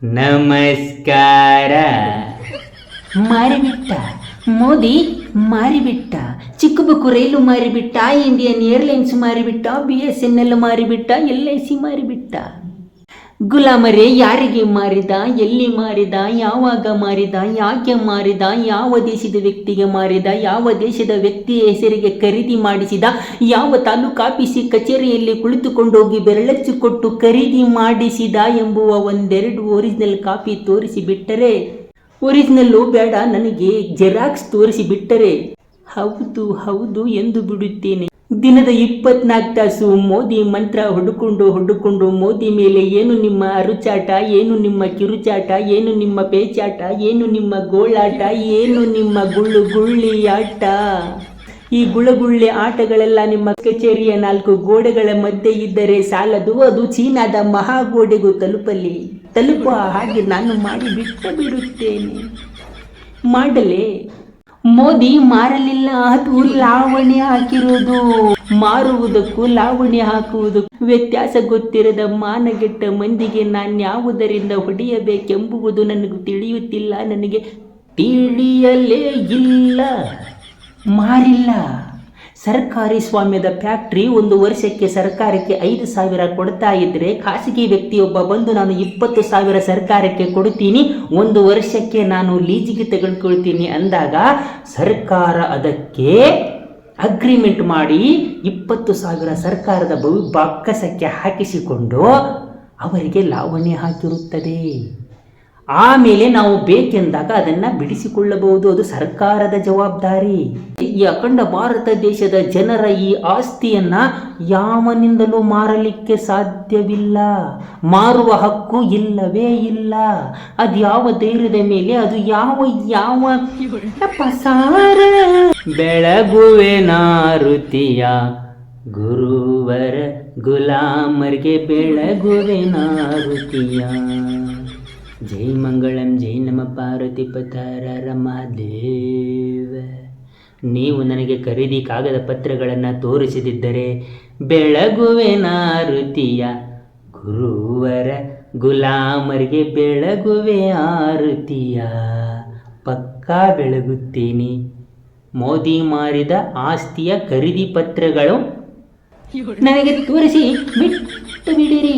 ನಮಸ್ಕಾರ. ಮಾರಿಬಿಟ್ಟ ಮೋದಿ, ಮಾರಿಬಿಟ್ಟ ಚಿಕ್ಕ ಬುಕ್ಕು ರೈಲು ಮಾರಿಬಿಟ್ಟ, Indian airlines ಮಾರಿಬಿಟ್ಟ, BSNL ಮಾರಿಬಿಟ್ಟ, LIC ಮಾರಿಬಿಟ್ಟ. ಗುಲಾಮರೇ, ಯಾರಿಗೆ ಮಾರಿದ, ಎಲ್ಲಿ ಮಾರಿದ, ಯಾವಾಗ ಮಾರಿದ, ಯಾಕೆ ಮಾರಿದ, ಯಾವ ದೇಶದ ವ್ಯಕ್ತಿಗೆ ಮಾರಿದ, ಯಾವ ದೇಶದ ವ್ಯಕ್ತಿಯ ಹೆಸರಿಗೆ ಖರೀದಿ ಮಾಡಿಸಿದ, ಯಾವ ತಾಲೂಕು ಆಫೀಸಿ ಕಚೇರಿಯಲ್ಲಿ ಕುಳಿತುಕೊಂಡೋಗಿ ಬೆರಳಚ್ಚು ಕೊಟ್ಟು ಖರೀದಿ ಮಾಡಿಸಿದ ಎಂಬುವ ಒಂದೆರಡು ಒರಿಜಿನಲ್ ಕಾಪಿ ತೋರಿಸಿಬಿಟ್ಟರೆ, ಒರಿಜಿನಲ್ಲು ಬೇಡ ನನಗೆ ಜೆರಾಕ್ಸ್ ತೋರಿಸಿಬಿಟ್ಟರೆ ಹೌದು ಹೌದು ಎಂದು ಬಿಡುತ್ತೇನೆ. ದಿನದ 24 ತಾಸು ಮೋದಿ ಮಂತ್ರ ಹುಡುಕೊಂಡು ಮೋದಿ ಮೇಲೆ ಏನು ನಿಮ್ಮ ಅರುಚಾಟ, ಏನು ನಿಮ್ಮ ಕಿರುಚಾಟ, ಏನು ನಿಮ್ಮ ಪೇಚಾಟ, ಏನು ನಿಮ್ಮ ಗೋಳಾಟ, ಏನು ನಿಮ್ಮ ಗುಳ್ಳಿಯಾಟ. ಈ ಗುಳ್ಳಿ ಆಟಗಳೆಲ್ಲ ನಿಮ್ಮ ಕಚೇರಿಯ 4 ಗೋಡೆಗಳ ಮಧ್ಯೆ ಇದ್ದರೆ ಸಾಲದು, ಅದು ಚೀನಾದ ಮಹಾಗೋಡೆಗೂ ತಲುಪುವ ಹಾಗೆ ನಾನು ಮಾಡಿ ಬಿಡುತ್ತೇನೆ. ಮಾಡಲೇ? ಮೋದಿ ಮಾರಲಿಲ್ಲ, ಅದು ಲಾವಣಿ ಹಾಕಿರುವುದು. ಮಾರುವುದಕ್ಕೂ ಲಾವಣಿ ಹಾಕುವುದಕ್ಕೂ ವ್ಯತ್ಯಾಸ ಗೊತ್ತಿರದ ಮಾನಗೆಟ್ಟ ಮಂದಿಗೆ ನಾನ್ಯಾವುದರಿಂದ ಹೊಡೆಯಬೇಕೆಂಬುದು ನನಗೆ ತಿಳಿಯುತ್ತಿಲ್ಲ, ನನಗೆ ತಿಳಿಯಲೇ ಇಲ್ಲ. ಮಾರಿಲ್ಲ. ಸರ್ಕಾರಿ ಸ್ವಾಮ್ಯದ ಫ್ಯಾಕ್ಟ್ರಿ 1 ವರ್ಷಕ್ಕೆ ಸರ್ಕಾರಕ್ಕೆ 5,000 ಕೊಡ್ತಾ ಇದ್ರೆ, ಖಾಸಗಿ ವ್ಯಕ್ತಿಯೊಬ್ಬ ಬಂದು ನಾನು 20,000 ಸರ್ಕಾರಕ್ಕೆ ಕೊಡ್ತೀನಿ, 1 ವರ್ಷಕ್ಕೆ ನಾನು ಲೀಜಿಗೆ ತೆಗೆದುಕೊಳ್ತೀನಿ ಅಂದಾಗ ಸರ್ಕಾರ ಅದಕ್ಕೆ ಅಗ್ರಿಮೆಂಟ್ ಮಾಡಿ 20,000 ಸರ್ಕಾರದ ಬಾಕ್ಕಸಕ್ಕೆ ಹಾಕಿಸಿಕೊಂಡು ಅವರಿಗೆ ಲಾವಣಿ ಹಾಕಿರುತ್ತದೆ. ಆಮೇಲೆ ನಾವು ಬೇಕೆಂದಾಗ ಅದನ್ನು ಬಿಡಿಸಿಕೊಳ್ಳಬಹುದು. ಅದು ಸರ್ಕಾರದ ಜವಾಬ್ದಾರಿ. ಈ ಅಖಂಡ ಭಾರತ ದೇಶದ ಜನರ ಈ ಆಸ್ತಿಯನ್ನ ಯಾವನಿಂದಲೂ ಮಾರಲಿಕ್ಕೆ ಸಾಧ್ಯವಿಲ್ಲ. ಮಾರುವ ಹಕ್ಕು ಇಲ್ಲವೇ ಇಲ್ಲ. ಅದು ಯಾವ ಧೈರ್ಯದ ಮೇಲೆ, ಅದು ಯಾವ ಪಸಾರ. ಬೆಳಗುವೆ ನಾರುತಿಯ ಗುರುವರ ಗುಲಾಮರ್ಗೆ ಬೆಳಗುವೆ ನಾರುತಿಯ. ಜೈ ಮಂಗಳಂ, ಜೈ ನಮ ಪಾರ್ವತಿ ಪತಾರ ರಮಾದೇವ. ನೀವು ನನಗೆ ಖರೀದಿ ಕಾಗದ ಪತ್ರಗಳನ್ನು ತೋರಿಸದಿದ್ದರೆ ಬೆಳಗುವೆ ನಾರುತಿಯ ಗುರುವರ ಗುಲಾಮರಿಗೆ ಬೆಳಗುವೆ ಆರುತಿಯ. ಪಕ್ಕಾ ಬೆಳಗುತ್ತೀನಿ. ಮೋದಿ ಮಾರಿದ ಆಸ್ತಿಯ ಖರೀದಿ ಪತ್ರಗಳು ನನಗೆ ತೋರಿಸಿ ಬಿಟ್ಟು ಬಿಡಿರಿ.